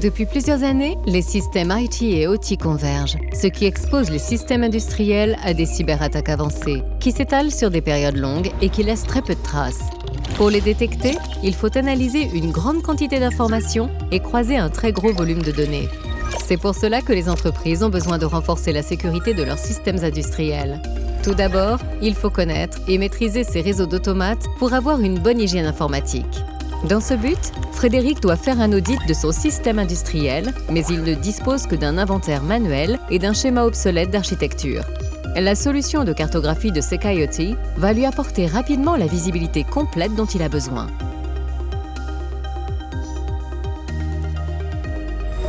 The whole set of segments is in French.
Depuis plusieurs années, les systèmes IT et OT convergent, ce qui expose les systèmes industriels à des cyberattaques avancées, qui s'étalent sur des périodes longues et qui laissent très peu de traces. Pour les détecter, il faut analyser une grande quantité d'informations et croiser un très gros volume de données. C'est pour cela que les entreprises ont besoin de renforcer la sécurité de leurs systèmes industriels. Tout d'abord, il faut connaître et maîtriser ces réseaux d'automates pour avoir une bonne hygiène informatique. Dans ce but, Frédéric doit faire un audit de son système industriel, mais il ne dispose que d'un inventaire manuel et d'un schéma obsolète d'architecture. La solution de cartographie de Secayoti va lui apporter rapidement la visibilité complète dont il a besoin.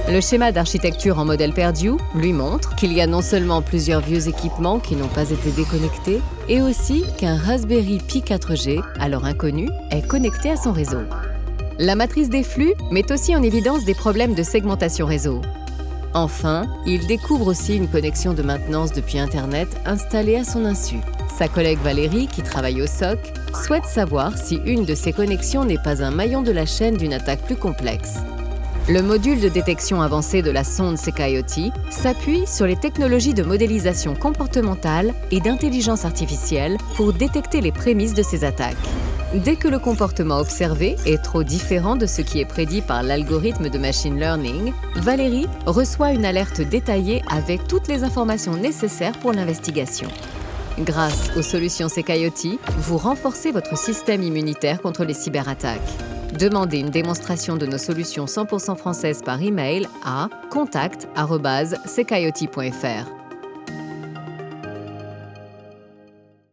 Le schéma d'architecture en modèle Perdue lui montre qu'il y a non seulement plusieurs vieux équipements qui n'ont pas été déconnectés, et aussi qu'un Raspberry Pi 4G, alors inconnu, est connecté à son réseau. La matrice des flux met aussi en évidence des problèmes de segmentation réseau. Enfin, il découvre aussi une connexion de maintenance depuis Internet installée à son insu. Sa collègue Valérie, qui travaille au SOC, souhaite savoir si une de ces connexions n'est pas un maillon de la chaîne d'une attaque plus complexe. Le module de détection avancée de la sonde Secayoti s'appuie sur les technologies de modélisation comportementale et d'intelligence artificielle pour détecter les prémices de ces attaques. Dès que le comportement observé est trop différent de ce qui est prédit par l'algorithme de machine learning, Valérie reçoit une alerte détaillée avec toutes les informations nécessaires pour l'investigation. Grâce aux solutions Secayoti, vous renforcez votre système immunitaire contre les cyberattaques. Demandez une démonstration de nos solutions 100% françaises par email à contact@secayoti.fr.